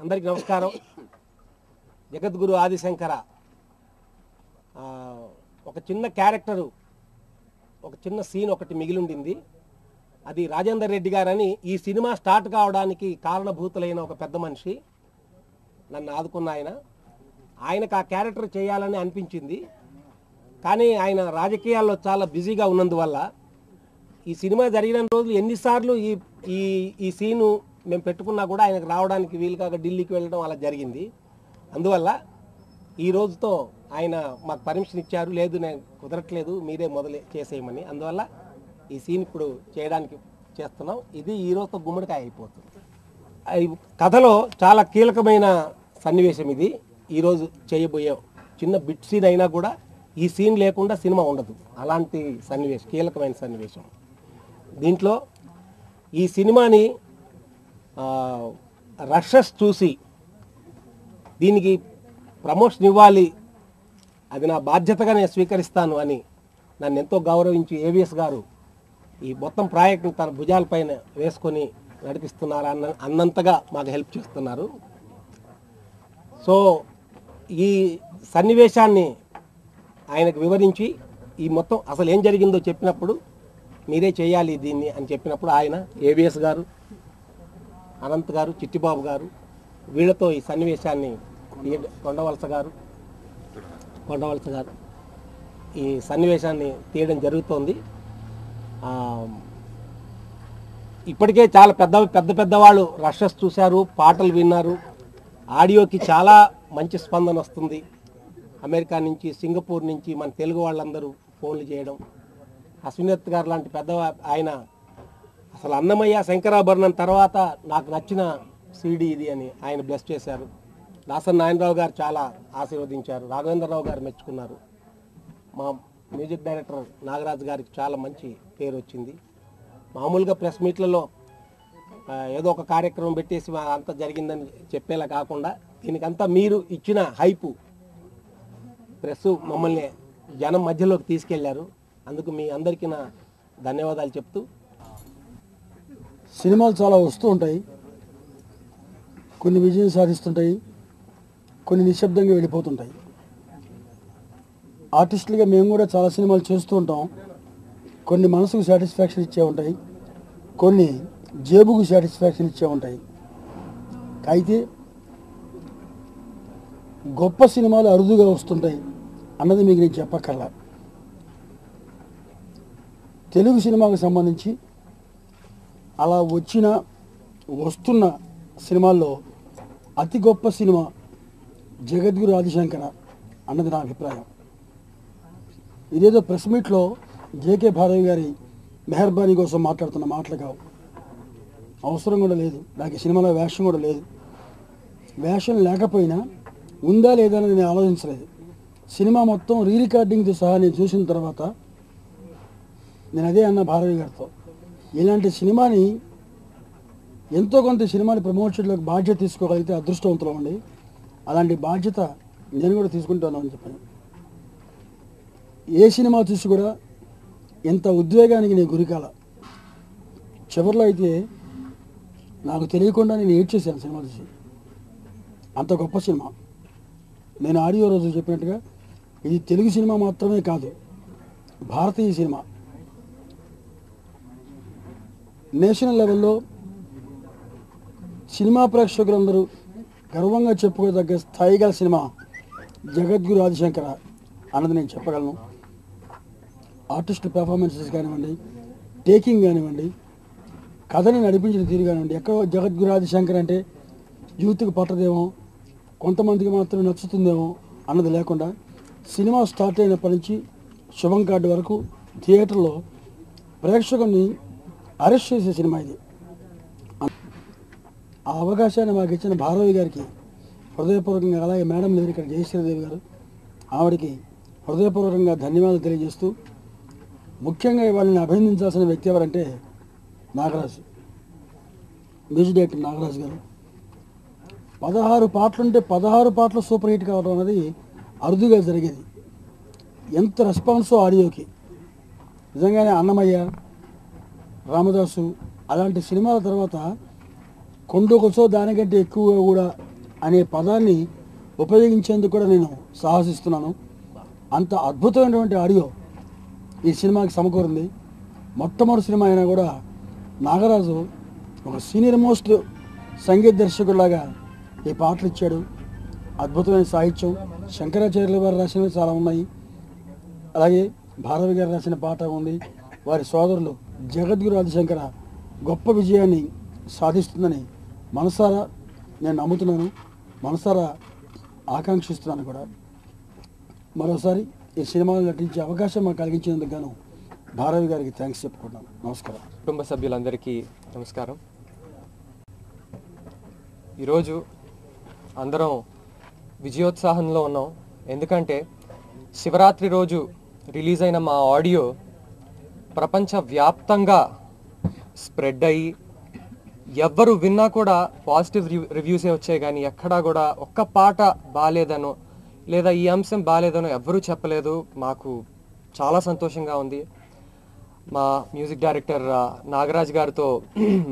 అందరికీ నమస్కారం. జగద్గురు ఆదిశంకర ఒక చిన్న క్యారెక్టరు, ఒక చిన్న సీన్ ఒకటి మిగిలిండింది. అది రాజేందర్ రెడ్డి గారని ఈ సినిమా స్టార్ట్ కావడానికి కారణభూతులైన ఒక పెద్ద మనిషి, నన్ను ఆదుకున్న ఆయనకు ఆ క్యారెక్టర్ చేయాలని అనిపించింది. కానీ ఆయన రాజకీయాల్లో చాలా బిజీగా ఉన్నందువల్ల ఈ సినిమా జరిగిన రోజులు ఎన్నిసార్లు ఈ సీను మేము పెట్టుకున్నా కూడా ఆయనకు రావడానికి వీలు కాక ఢిల్లీకి వెళ్ళడం అలా జరిగింది. అందువల్ల ఈ రోజుతో ఆయన మాకు పర్మిషన్ ఇచ్చారు, లేదు నేను కుదరట్లేదు మీరే మొదలు చేసేయమని. అందువల్ల ఈ సీన్ ఇప్పుడు చేయడానికి చేస్తున్నాం. ఇది ఈ రోజుతో గుమ్మడికాయ అయిపోతుంది. కథలో చాలా కీలకమైన సన్నివేశం ఇది. ఈరోజు చేయబోయే చిన్న బిట్ సీన్ అయినా కూడా ఈ సీన్ లేకుండా సినిమా ఉండదు. అలాంటి సన్నివేశం, కీలకమైన సన్నివేశం. దీంట్లో ఈ సినిమాని రషెస్ చూసి దీనికి ప్రమోషన్ ఇవ్వాలి, అది నా బాధ్యతగా నేను స్వీకరిస్తాను అని నన్ను ఎంతో గౌరవించి ఏవిఎస్ గారు ఈ మొత్తం ప్రాజెక్టును తన భుజాలపైన వేసుకొని నడిపిస్తున్నారు అన్నంతగా మాకు హెల్ప్ చేస్తున్నారు. సో ఈ సన్నివేశాన్ని ఆయనకు వివరించి ఈ మొత్తం అసలు ఏం జరిగిందో చెప్పినప్పుడు మీరే చేయాలి దీన్ని అని చెప్పినప్పుడు ఆయన ఏవిఎస్ గారు, అనంత్ గారు, చిట్టిబాబు గారు వీళ్ళతో ఈ సన్నివేశాన్ని కొండవలస గారు ఈ సన్నివేశాన్ని తీయడం జరుగుతోంది. ఇప్పటికే చాలా పెద్దవాళ్ళు రషెస్ చూశారు, పాటలు విన్నారు, ఆడియోకి చాలా మంచి స్పందన వస్తుంది. అమెరికా నుంచి, సింగపూర్ నుంచి మన తెలుగు వాళ్ళందరూ ఫోన్లు చేయడం. అశ్వినత్ గారు లాంటి ఆయన అసలు అన్నమయ్య శంకరాభరణం తర్వాత నాకు నచ్చిన సీడీ ఇది అని ఆయన బ్లెస్ చేశారు. దాసన్ నారాయణరావు గారు చాలా ఆశీర్వదించారు, రాఘవేంద్రరావు గారు మెచ్చుకున్నారు. మా మ్యూజిక్ డైరెక్టర్ నాగరాజు గారికి చాలా మంచి పేరు వచ్చింది. మామూలుగా ప్రెస్ మీట్లలో ఏదో ఒక కార్యక్రమం పెట్టేసి అంత జరిగిందని చెప్పేలా కాకుండా దీనికంతా మీరు ఇచ్చిన హైపు, ప్రెస్ మమ్మల్ని జనం మధ్యలోకి తీసుకెళ్లారు. అందుకు మీ అందరికీ నా ధన్యవాదాలు చెప్తూ, సినిమాలు చాలా వస్తూ ఉంటాయి, కొన్ని విజయం సాధిస్తుంటాయి, కొన్ని నిశ్శబ్దంగా వెళ్ళిపోతుంటాయి. ఆర్టిస్టులుగా మేము కూడా చాలా సినిమాలు చేస్తూ ఉంటాం. కొన్ని మనసుకు సాటిస్ఫాక్షన్ ఇచ్చే ఉంటాయి, కొన్ని జేబుకు సాటిస్ఫాక్షన్ ఇచ్చే ఉంటాయి. అయితే గొప్ప సినిమాలు అరుదుగా వస్తుంటాయి అన్నది మీకు నేను చెప్పక్కర్లా. తెలుగు సినిమాకు సంబంధించి అలా వస్తున్న సినిమాల్లో అతి గొప్ప సినిమా జగద్గురు ఆదిశంకర అన్నది నా అభిప్రాయం. ఇదేదో ప్రెస్ మీట్లో జేకే భారవి గారి మెహర్బానీ కోసం మాట్లాడుతున్న మాటలు కావు. అవసరం కూడా లేదు, నాకు ఈ సినిమాలో వేషం కూడా లేదు. వేషం లేకపోయినా ఉందా లేదా అని నేను ఆలోచించలేదు. సినిమా మొత్తం రీ రికార్డింగ్తో సహా నేను చూసిన తర్వాత నేను అదే అన్న భారవి గారితో, ఇలాంటి సినిమాని ఎంతో కొంత సినిమాని ప్రమోషన్లకు బాధ్యత తీసుకోగలిగితే అదృష్టవంతులు ఉండి, అలాంటి బాధ్యత నేను కూడా తీసుకుంటాను అని చెప్పాను. ఏ సినిమా చూసి కూడా ఎంత ఉద్వేగానికి నేను గురికాల. చివరిలో అయితే నాకు తెలియకుండా నేను ఏడ్చేసాను సినిమా చూసి. అంత గొప్ప సినిమా. నేను ఆడియో రోజు చెప్పినట్టుగా ఇది తెలుగు సినిమా మాత్రమే కాదు, భారతీయ సినిమా. నేషనల్ లెవెల్లో సినిమా ప్రేక్షకులందరూ గర్వంగా చెప్పుకోదగ్గ స్థాయి గల సినిమా జగద్గురు ఆదిశంకర అన్నది నేను చెప్పగలను. ఆర్టిస్ట్ పెర్ఫార్మెన్సెస్ కానివ్వండి, టేకింగ్ కానివ్వండి, కథని నడిపించిన తీరు కానివ్వండి. ఎక్కడో జగద్గురు ఆదిశంకర్ అంటే యూత్కి పట్టదేమో, కొంతమందికి మాత్రం నచ్చుతుందేమో అన్నది లేకుండా సినిమా స్టార్ట్ అయినప్పటి నుంచి శుభం కార్డు వరకు థియేటర్లో ప్రేక్షకుని అరెస్ట్ చేసే సినిమా ఇది. ఆ అవకాశాన్ని మాకు ఇచ్చిన భారవి గారికి హృదయపూర్వకంగా, అలాగే మేడం లేరు ఇక్కడ జయశ్రీదేవి గారు, ఆవిడకి హృదయపూర్వకంగా ధన్యవాదాలు తెలియజేస్తూ, ముఖ్యంగా వాళ్ళని అభినందించాల్సిన వ్యక్తి ఎవరంటే నాగరాజు, మ్యూజిక్ డైరెక్టర్ నాగరాజు గారు. 16 పాటలుంటే 16 పాటలు సూపర్ హిట్ కావడం అనేది అరుదుగా జరిగేది. ఎంత రెస్పాన్సో ఆడియోకి. నిజంగానే అన్నమయ్య, రామదాసు అలాంటి సినిమాల తర్వాత కొండకొచ్చో దానికంటే ఎక్కువగా కూడా అనే పదాన్ని ఉపయోగించేందుకు కూడా నేను సాహసిస్తున్నాను. అంత అద్భుతమైనటువంటి ఆడియో ఈ సినిమాకి సమకూరింది. మొట్టమొదటి సినిమా అయినా కూడా నాగరాజు ఒక సీనియర్ మోస్ట్ సంగీత దర్శకుడిలాగా ఈ పాటలు ఇచ్చాడు. అద్భుతమైన సాహిత్యం, శంకరాచార్యుల వారు రాసినవి చాలా ఉన్నాయి. అలాగే భారవి గారు రాసిన పాట ఉంది. వారి సోదరులు జగద్గురు ఆదిశంకర గొప్ప విజయాన్ని సాధిస్తుందని మనసారా నేను నమ్ముతున్నాను, మనసారా ఆకాంక్షిస్తున్నాను కూడా. మరోసారి ఈ సినిమాలో నటించే అవకాశం మాకు కలిగించినందుకు గాను భారవి గారికి థ్యాంక్స్ చెప్పుకుంటున్నాను. నమస్కారం. కుటుంబ సభ్యులందరికీ నమస్కారం. ఈరోజు అందరం విజయోత్సాహంలో ఉన్నాం. ఎందుకంటే శివరాత్రి రోజు రిలీజ్ అయిన మా ఆడియో ప్రపంచవ్యాప్తంగా స్ప్రెడ్ అయ్యి ఎవ్వరు విన్నా కూడా పాజిటివ్ రివ్యూసే వచ్చాయి, కానీ ఎక్కడా కూడా ఒక్క పాట బాగాలేదనో లేదా ఈ అంశం బాగాలేదనో ఎవ్వరూ చెప్పలేదు. మాకు చాలా సంతోషంగా ఉంది. మా మ్యూజిక్ డైరెక్టర్ నాగరాజ్ గారితో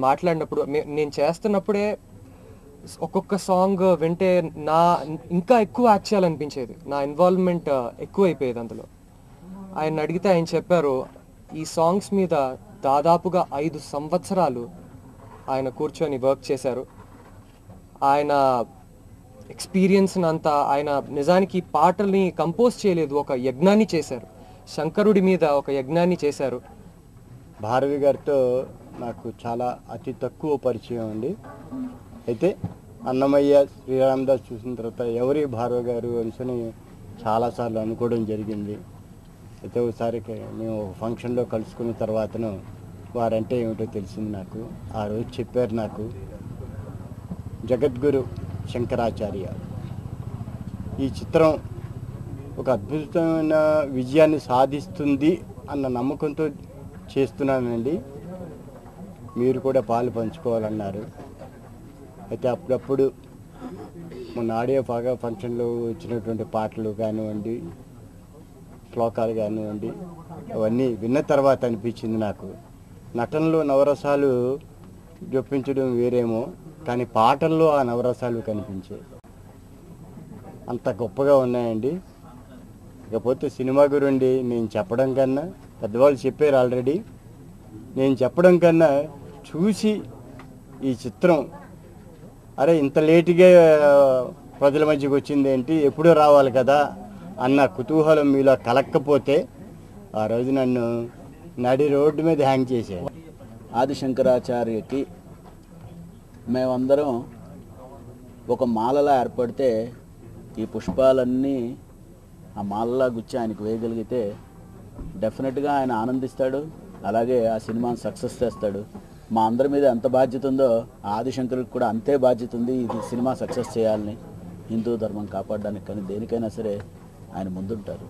మాట్లాడినప్పుడు నేను చేస్తున్నప్పుడే ఒక్కొక్క సాంగ్ వింటే ఇంకా ఎక్కువ యాక్ట్ చేయాలనిపించేది, నా ఇన్వాల్వ్మెంట్ ఎక్కువ అయిపోయేది అందులో. ఆయన అడిగితే ఆయన చెప్పారు, ఈ సాంగ్స్ మీద దాదాపుగా 5 సంవత్సరాలు ఆయన కూర్చొని వర్క్ చేశారు. ఆయన ఎక్స్పీరియన్స్ అంతా, ఆయన నిజానికి పాటల్ని కంపోజ్ చేయలేదు, ఒక యజ్ఞాన్ని చేశారు, శంకరుడి మీద ఒక యజ్ఞాన్ని చేశారు. భారవి గారితో నాకు చాలా అతి తక్కువ పరిచయం అండి. అయితే అన్నమయ్య, శ్రీరామదాస్ చూసిన తర్వాత ఎవరి భారవి గారు అని చాలాసార్లు అనుకోవడం జరిగింది. అయితే ఒకసారి మేము ఫంక్షన్లో కలుసుకున్న తర్వాతను వారంటే ఏమిటో తెలిసింది నాకు. ఆ రోజు చెప్పారు నాకు, జగద్గురు శంకరాచార్య ఈ చిత్రం ఒక అద్భుతమైన విజయాన్ని సాధిస్తుంది అన్న నమ్మకంతో చేస్తున్నానండి, మీరు కూడా పాలు పంచుకోవాలన్నారు. అయితే అప్పుడప్పుడు మన ఆడియో బాగా ఫంక్షన్లో వచ్చినటువంటి పాటలు కానివ్వండి, శ్లోకాలు కానివ్వండి, అవన్నీ విన్న తర్వాత అనిపించింది నాకు, నటనలో నవరసాలు జొప్పించడం వేరేమో, కానీ పాటల్లో ఆ నవరసాలు కనిపించాయి. అంత గొప్పగా ఉన్నాయండి. ఇకపోతే సినిమా గురించి నేను చెప్పడం కన్నా, పెద్దవాళ్ళు చెప్పారు ఆల్రెడీ, నేను చెప్పడం కన్నా చూసి ఈ చిత్రం అరే ఇంత లేటుగా ప్రజల మధ్యకి వచ్చింది ఏంటి, ఎప్పుడో రావాలి కదా అన్న కుతూహలం మీలో కలక్కపోతే ఆ రోజు నన్ను నడి రోడ్డు మీద హ్యాంగ్ చేశారు. ఆదిశంకరాచార్యకి మేమందరం ఒక మాలలా ఏర్పడితే ఈ పుష్పాలన్నీ ఆ మాలలా గుచ్చి ఆయనకు వేయగలిగితే డెఫినెట్గా ఆయన ఆనందిస్తాడు, అలాగే ఆ సినిమాని సక్సెస్ చేస్తాడు. మా అందరి మీద ఎంత బాధ్యత ఉందో ఆదిశంకరుడికి కూడా అంతే బాధ్యత ఉంది, ఇది సినిమా సక్సెస్ చేయాలని, హిందూ ధర్మం కాపాడడానికి. కానీ దేనికైనా సరే ఆయన ముందుంటారు.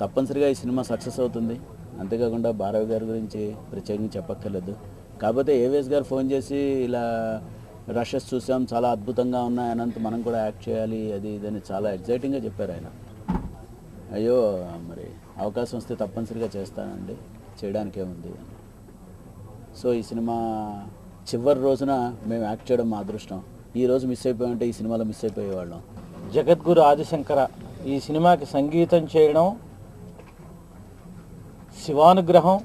తప్పనిసరిగా ఈ సినిమా సక్సెస్ అవుతుంది. అంతేకాకుండా భారవి గారి గురించి ప్రత్యేకంగా చెప్పక్కర్లేదు. కాకపోతే ఏవిఎస్ గారు ఫోన్ చేసి ఇలా రషెస్ చూసాం, చాలా అద్భుతంగా ఉన్నాయి, అనంత మనం కూడా యాక్ట్ చేయాలి, అది ఇదని చాలా ఎగ్జైటింగ్గా చెప్పారు ఆయన. అయ్యో మరి అవకాశం వస్తే తప్పనిసరిగా చేస్తానండి, చేయడానికే ఉంది. సో ఈ సినిమా చివరి రోజున మేము యాక్ట్ చేయడం మా అదృష్టం. ఈ రోజు మిస్ అయిపోయామంటే ఈ సినిమాలో మిస్ అయిపోయేవాళ్ళం. జగద్గురు ఆదిశంకర ఈ సినిమాకి సంగీతం చేయడం శివానుగ్రహం,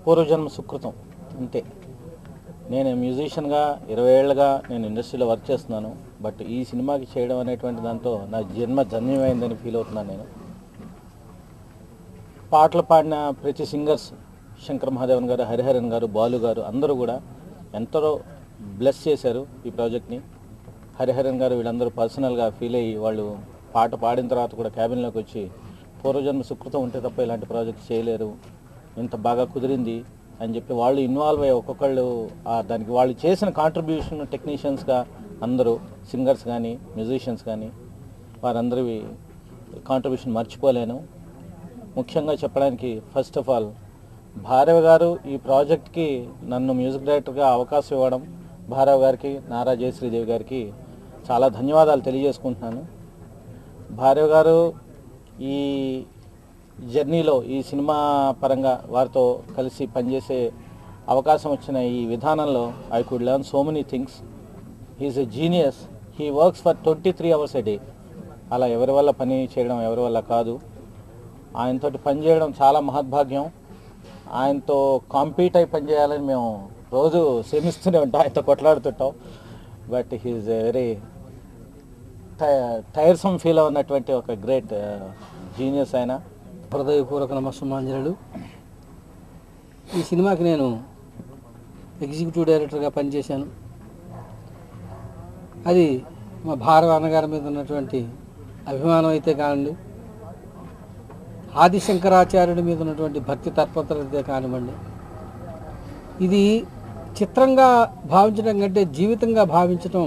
పూర్వజన్మ సుకృతం అంతే. నేను మ్యూజిషియన్గా 20 ఏళ్ళుగా నేను ఇండస్ట్రీలో వర్క్ చేస్తున్నాను. బట్ ఈ సినిమాకి చేయడం అనేటువంటి దాంతో నా జన్మ ధన్యమైందని ఫీల్ అవుతున్నాను నేను. పాటలు పాడిన ప్రతి సింగర్స్, శంకర్ మహాదేవన్ గారు, హరిహరన్ గారు, బాలు గారు అందరూ కూడా ఎంతో బ్లెస్ చేశారు ఈ ప్రాజెక్ట్ని. హరిహరన్ గారు వీళ్ళందరూ పర్సనల్గా ఫీల్ అయ్యి వాళ్ళు పాట పాడిన తర్వాత కూడా క్యాబిన్లోకి వచ్చి పూర్వజన్మ సుకృతం ఉంటే తప్ప ఇలాంటి ప్రాజెక్ట్ చేయలేరు, ఇంత బాగా కుదిరింది అని చెప్పి వాళ్ళు ఇన్వాల్వ్ అయ్యి ఒక్కొక్కళ్ళు దానికి వాళ్ళు చేసిన కాంట్రిబ్యూషన్ టెక్నీషియన్స్గా అందరూ సింగర్స్ కానీ మ్యూజిషియన్స్ కానీ వారందరి కాంట్రిబ్యూషన్ మర్చిపోలేను. ముఖ్యంగా చెప్పడానికి ఫస్ట్ ఆఫ్ ఆల్ భారవి గారు ఈ ప్రాజెక్ట్కి నన్ను మ్యూజిక్ డైరెక్టర్గా అవకాశం ఇవ్వడం, భారవి గారికి, నారా జయశ్రీదేవి గారికి చాలా ధన్యవాదాలు తెలియజేసుకుంటున్నాను. భారవి గారు ఈ జర్నీలో, ఈ సినిమా పరంగా వారితో కలిసి పనిచేసే అవకాశం వచ్చిన ఈ విధానంలో I could learn so many things. He's a genius he works for 23 hours a day. అలా ఎవరి వల్ల పని చేయడం ఎవరి వల్ల కాదు. ఆయనతోటి పని చేయడం చాలా మహద్భాగ్యం. ఆయనతో కాంపీట్ అయి పని చేయాలని మేము రోజు శ్రమిస్తూనే ఉంటాం, ఆయనతో కొట్లాడుతుంటాం. But he is a very tiresome feel ఉన్నటువంటి ఒక గ్రేట్ జీనియస్ ఆయన. హృదయపూర్వక నమస్సుమాంజలు. ఈ సినిమాకి నేను ఎగ్జిక్యూటివ్ డైరెక్టర్గా పనిచేశాను. అది మా భారవ అన్నగారి మీద ఉన్నటువంటి అభిమానం అయితే కానివ్వండి, ఆదిశంకరాచార్యుడి మీద ఉన్నటువంటి భక్తి తత్పరత కానివ్వండి, ఇది చిత్రంగా భావించడం కంటే జీవితంగా భావించడం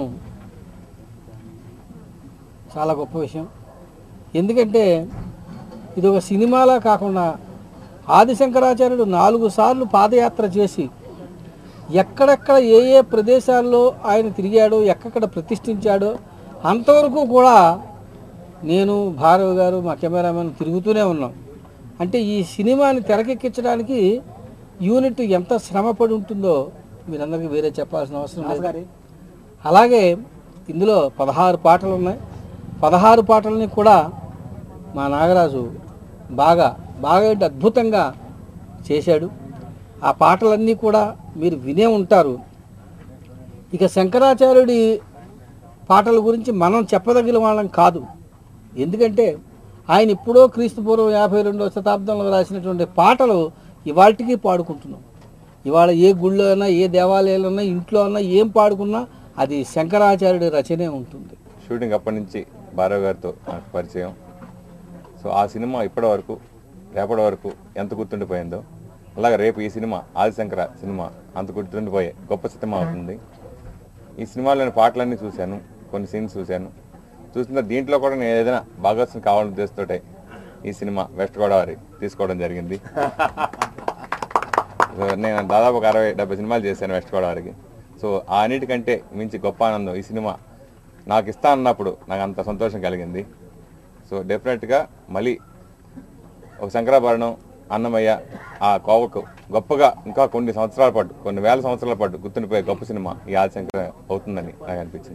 చాలా గొప్ప విషయం. ఎందుకంటే ఇది ఒక సినిమాలా కాకుండా ఆదిశంకరాచార్యుడు 4 సార్లు పాదయాత్ర చేసి ఎక్కడెక్కడ ఏ ఏ ప్రదేశాల్లో ఆయన తిరిగాడో, ఎక్కడ ప్రతిష్ఠించాడో అంతవరకు కూడా నేను, భారవ్ గారు, మా కెమెరామెన్ తిరుగుతూనే ఉన్నాం. అంటే ఈ సినిమాని తెరకెక్కించడానికి యూనిట్ ఎంత శ్రమపడి ఉంటుందో మీరందరికీ వేరే చెప్పాల్సిన అవసరం లేదు. అలాగే ఇందులో 16 పాటలు ఉన్నాయి. 16 పాటలని కూడా మా నాగరాజు బాగా అద్భుతంగా చేశాడు. ఆ పాటలన్నీ కూడా మీరు వినే ఉంటారు. ఇక శంకరాచార్యుడి పాటల గురించి మనం చెప్పదగిన వాళ్ళం కాదు. ఎందుకంటే ఆయన ఇప్పుడో క్రీస్తుపూర్వం 52వ శతాబ్దంలో రాసినటువంటి పాటలు ఇవాళకి పాడుకుంటున్నాం. ఇవాళ ఏ గుళ్ళో అయినా, ఏ దేవాలయాల్లో అయినా, ఇంట్లో అయినా ఏం పాడుకున్నా అది శంకరాచార్యుడి రచనే ఉంటుంది. షూటింగ్ అప్పటి నుంచి భారవ్ గారితో నాకు పరిచయం. సో ఆ సినిమా రేపటి వరకు ఎంత గుర్తుండిపోయిందో, అలాగే రేపు ఈ సినిమా ఆదిశంకర సినిమా అంత గుర్తుండిపోయే గొప్ప సినిమా అవుతుంది. ఈ సినిమాలోని పాటలన్నీ చూశాను, కొన్ని సీన్స్ చూసిన దీంట్లో కూడా నేను ఏదైనా భాగస్వామి కావాలని ఉద్దేశంతోటే ఈ సినిమా వెస్ట్ గోదావరి తీసుకోవడం జరిగింది. నేను దాదాపు ఒక 60-70 సినిమాలు చేశాను వెస్ట్ గోదావరికి. సో ఆ అన్నిటికంటే మించి గొప్ప ఆనందం ఈ సినిమా నాకు ఇస్తా అన్నప్పుడు నాకు అంత సంతోషం కలిగింది. సో డెఫినెట్గా మళ్ళీ ఒక శంకరాభరణం, అన్నమయ్య ఆ కోవకు గొప్పగా ఇంకా కొన్ని వేల సంవత్సరాల పాటు గుర్తుండిపోయే గొప్ప సినిమా ఈ ఆదిశంకర అవుతుందని నాకు అనిపించింది.